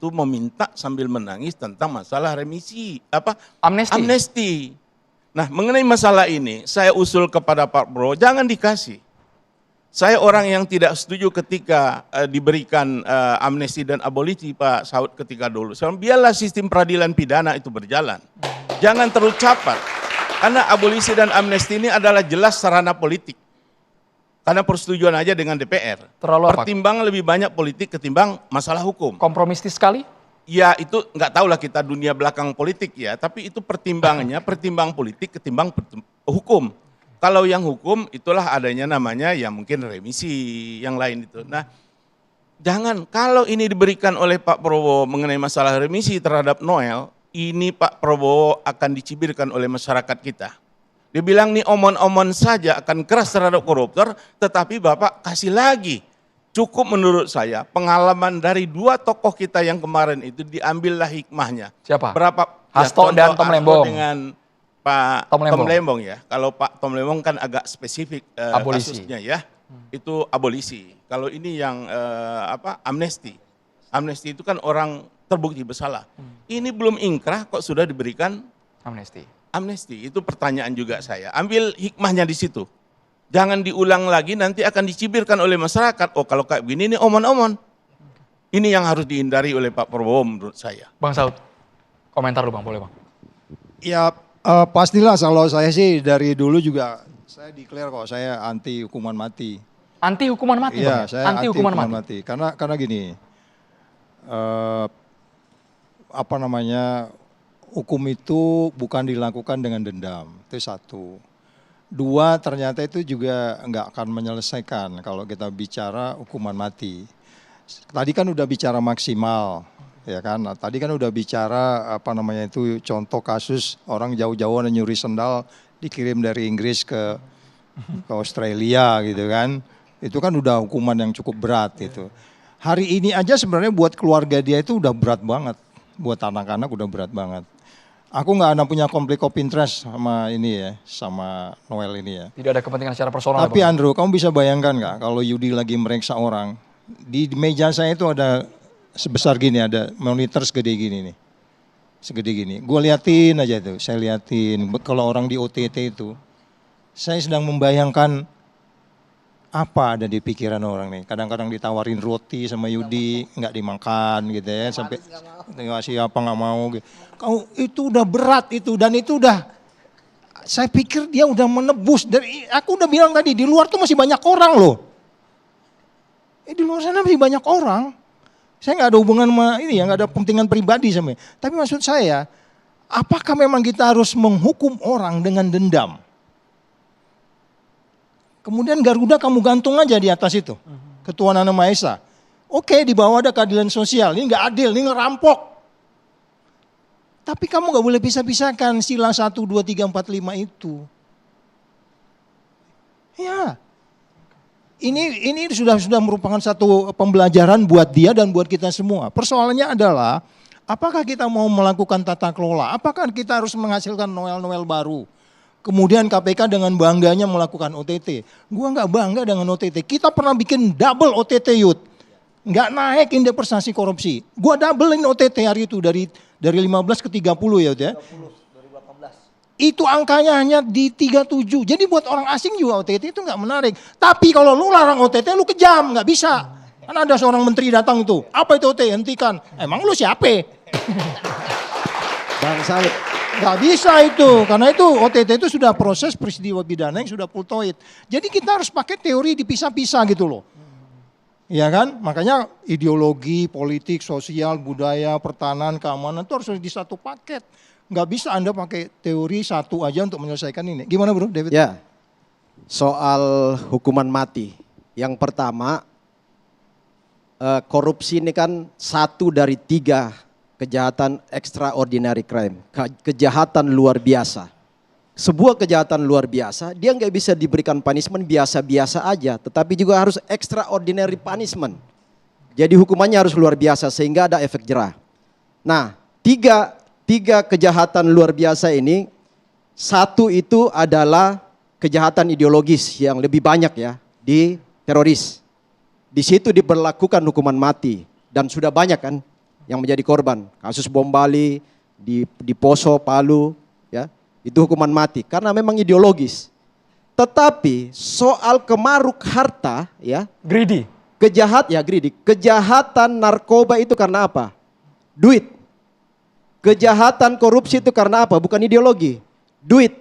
itu meminta sambil menangis tentang masalah remisi, amnesti. Nah, mengenai masalah ini, saya usul kepada Pak Prabowo, jangan dikasih. Saya orang yang tidak setuju ketika diberikan amnesti dan abolisi Pak Saud ketika dulu. Biarlah sistem peradilan pidana itu berjalan. Jangan terlalu cepat. Karena abolisi dan amnesti ini adalah jelas sarana politik. Karena persetujuan aja dengan DPR. Pertimbangan lebih banyak politik ketimbang masalah hukum. Kompromistis sekali? Ya itu nggak tahulah kita dunia belakang politik ya, tapi itu pertimbangannya pertimbang politik ketimbang hukum. Kalau yang hukum itulah adanya namanya ya mungkin remisi yang lain itu. Nah jangan kalau ini diberikan oleh Pak Prabowo mengenai masalah remisi terhadap Noel, ini Pak Prabowo akan dicibirkan oleh masyarakat kita. Dia bilang nih omon-omon saja akan keras terhadap koruptor, tetapi Bapak kasih lagi. Cukup menurut saya pengalaman dari dua tokoh kita yang kemarin itu diambillah hikmahnya. Siapa? Hasto dan Tom Lembong. Dengan Pak Tom Lembong ya. Kalau Pak Tom Lembong kan agak spesifik kasusnya ya. Itu abolisi. Kalau ini yang amnesti. Amnesti itu kan orang terbukti bersalah. Ini belum ingkrah kok sudah diberikan amnesti. Amnesti. Itu pertanyaan juga saya. Ambil hikmahnya di situ. Jangan diulang lagi, nanti akan dicibirkan oleh masyarakat. Oh kalau kayak begini ini omon-omon. Ini yang harus dihindari oleh Pak Prabowo menurut saya. Bang Saud, komentar lu Bang, boleh Bang. Ya pastilah kalau saya sih dari dulu juga saya declare kok saya anti hukuman mati. Anti hukuman mati Iya, Bang? saya Anti hukuman mati. Karena gini, hukum itu bukan dilakukan dengan dendam, itu satu. Dua, ternyata itu juga nggak akan menyelesaikan kalau kita bicara hukuman mati. Tadi kan udah bicara maksimal, ya kan. Nah, tadi kan udah bicara contoh kasus orang jauh-jauh nyuri sendal dikirim dari Inggris ke Australia gitu kan. Itu kan udah hukuman yang cukup berat itu. Hari ini aja sebenarnya buat keluarga dia itu udah berat banget, buat anak-anak udah berat banget. Aku nggak ada punya konflik of interest sama ini ya, sama Noel ini ya. Tidak ada kepentingan secara personal. Tapi Andrew, kamu bisa bayangkan nggak kalau Yudi lagi meriksa orang, di meja saya itu ada sebesar gini, ada monitor segede gini nih, segede gini. Gue liatin aja tuh, saya liatin. Kalau orang di OTT itu, saya sedang membayangkan apa ada di pikiran orang nih. Kadang-kadang ditawarin roti sama Yudi, nggak dimakan gitu ya, sampai ngasih apa nggak mau. Gitu. Kau itu udah berat itu dan itu udah, saya pikir dia udah menebus dari. Aku udah bilang tadi di luar tuh masih banyak orang loh. Di luar sana masih banyak orang. Saya nggak ada hubungan sama ini ya, nggak ada kepentingan pribadi sama. Tapi maksud saya, apakah memang kita harus menghukum orang dengan dendam? Kemudian Garuda kamu gantung aja di atas itu. Ketuhanan Maha Esa. Oke, di bawah ada keadilan sosial. Ini nggak adil, ini ngerampok. Tapi kamu nggak boleh pisah-pisahkan sila 1, 2, 3, 4, 5 itu. Ya. Ini sudah merupakan satu pembelajaran buat dia dan buat kita semua. Persoalannya adalah apakah kita mau melakukan tata kelola? Apakah kita harus menghasilkan Noel-Noel baru? Kemudian KPK dengan bangganya melakukan OTT. Gua nggak bangga dengan OTT. Kita pernah bikin double OTT Youth. Nggak naik indeks prestasi korupsi. Gua doublein OTT hari itu dari 15 ke 30 ya Youth ya. 2018. Itu angkanya hanya di 37. Jadi buat orang asing juga OTT itu nggak menarik. Tapi kalau lu larang OTT lu kejam, nggak bisa. Kan ada seorang menteri datang tuh. Apa itu OTT? Hentikan. Emang lu siapa? Bang Saud. Gak bisa itu, karena itu OTT itu sudah proses peristiwa pidana yang sudah pultoid. Jadi kita harus pakai teori dipisah-pisah gitu loh. Ya kan, makanya ideologi, politik, sosial, budaya, pertahanan, keamanan itu harus di satu paket. Gak bisa Anda pakai teori satu aja untuk menyelesaikan ini. Gimana bro, David? Ya, soal hukuman mati. Yang pertama, korupsi ini kan 1 dari 3 kejahatan extraordinary crime, kejahatan luar biasa. Sebuah kejahatan luar biasa, dia nggak bisa diberikan punishment biasa-biasa aja, tetapi juga harus extraordinary punishment. Jadi hukumannya harus luar biasa sehingga ada efek jerah. Nah, tiga kejahatan luar biasa ini, satu itu adalah kejahatan ideologis yang lebih banyak ya di teroris. Di situ diberlakukan hukuman mati dan sudah banyak kan. yang menjadi korban. Kasus bom Bali, di Poso, Palu, ya, itu hukuman mati karena memang ideologis. Tetapi soal kemaruk harta, ya, Greedy. greedy. Kejahatan narkoba itu karena apa? Duit. Kejahatan korupsi itu karena apa? Bukan ideologi. Duit.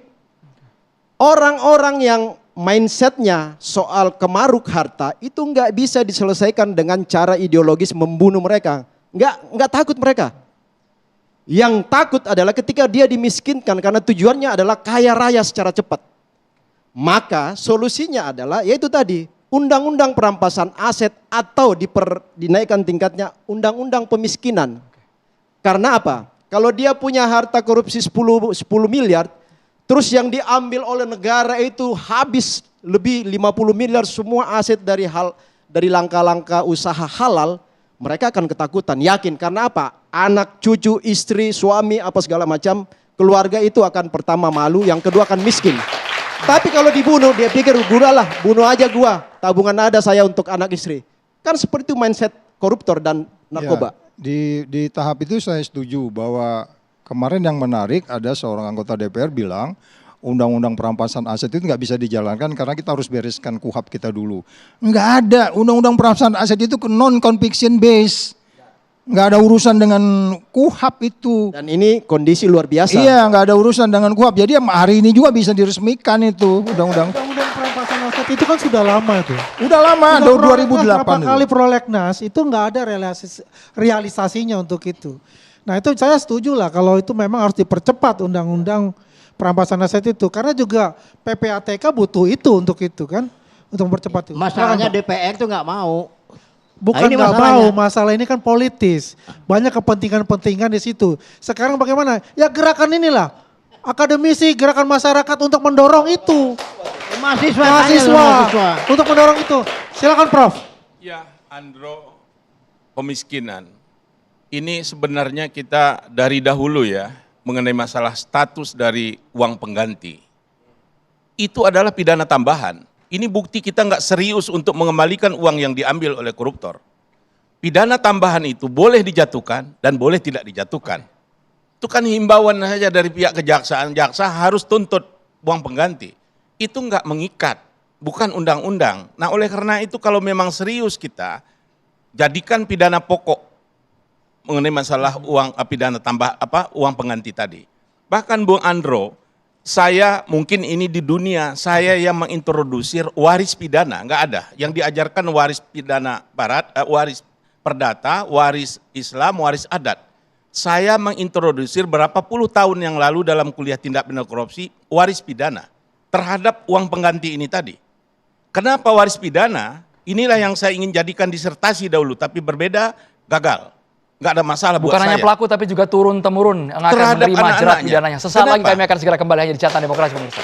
Orang-orang yang mindsetnya soal kemaruk harta itu nggak bisa diselesaikan dengan cara ideologis membunuh mereka. Nggak takut mereka. Yang takut adalah ketika dia dimiskinkan karena tujuannya adalah kaya raya secara cepat. Maka solusinya adalah yaitu tadi undang-undang perampasan aset atau dinaikkan tingkatnya undang-undang pemiskinan. Karena apa? Kalau dia punya harta korupsi 10 miliar, terus yang diambil oleh negara itu habis lebih 50 miliar semua aset dari langkah-langkah usaha halal, mereka akan ketakutan, yakin. Karena apa? Anak, cucu, istri, suami, apa segala macam, keluarga itu akan pertama malu, yang kedua akan miskin. Tapi kalau dibunuh, dia pikir, bunuh aja gua, tabungan ada saya untuk anak istri. Kan seperti itu mindset koruptor dan narkoba. Ya, di tahap itu saya setuju bahwa kemarin yang menarik ada seorang anggota DPR bilang undang-undang perampasan aset itu nggak bisa dijalankan karena kita harus bereskan KUHAP kita dulu. Nggak ada, undang-undang perampasan aset itu non-conviction base. Nggak ada urusan dengan KUHAP itu. Dan ini kondisi luar biasa. Iya, nggak ada urusan dengan KUHAP. Jadi hari ini juga bisa diresmikan itu undang-undang. Undang-undang perampasan aset itu kan sudah lama itu. Udah lama, Sudah 2008 berapa itu. kali prolegnas itu nggak ada realisasinya untuk itu. Nah itu saya setuju lah kalau itu memang harus dipercepat undang-undang perampasan aset itu. Karena juga PPATK butuh itu untuk itu kan. Untuk mempercepat itu. Masalahnya Silakan, Pak. DPR tuh nggak mau. Bukan ini nggak masalahnya. mau, masalah ini kan politis. Banyak kepentingan-kepentingan di situ. Sekarang bagaimana? Ya gerakan inilah. Akademisi, gerakan masyarakat untuk mendorong itu. Mahasiswa. tanya sama Mahasiswa untuk mendorong itu. Silakan Prof. Ya, Andro, pemiskinan. Ini sebenarnya kita dari dahulu ya, mengenai masalah status dari uang pengganti. Itu adalah pidana tambahan. Ini bukti kita nggak serius untuk mengembalikan uang yang diambil oleh koruptor. Pidana tambahan itu boleh dijatuhkan dan boleh tidak dijatuhkan. Itu kan himbauan saja dari pihak kejaksaan. Jaksa harus tuntut uang pengganti. Itu nggak mengikat, bukan undang-undang. Nah oleh karena itu kalau memang serius kita, jadikan pidana pokok mengenai masalah uang pidana tambah uang pengganti tadi. Bahkan Bung Andro, saya mungkin ini di dunia, saya yang mengintrodusir waris pidana, nggak ada. Yang diajarkan waris pidana barat, waris perdata, waris Islam, waris adat. Saya mengintrodusir berapa puluh tahun yang lalu dalam kuliah tindak pidana korupsi, waris pidana terhadap uang pengganti ini tadi. Kenapa waris pidana? Inilah yang saya ingin jadikan disertasi dahulu, tapi berbeda, gagal. Nggak ada masalah buat Bukan hanya saya. pelaku tapi juga turun-temurun yang akan Terhadap menerima jerat anak-anaknya. pidananya. Sesaat lagi Kenapa? kami akan segera kembali hanya di Catatan Demokrasi pemirsa.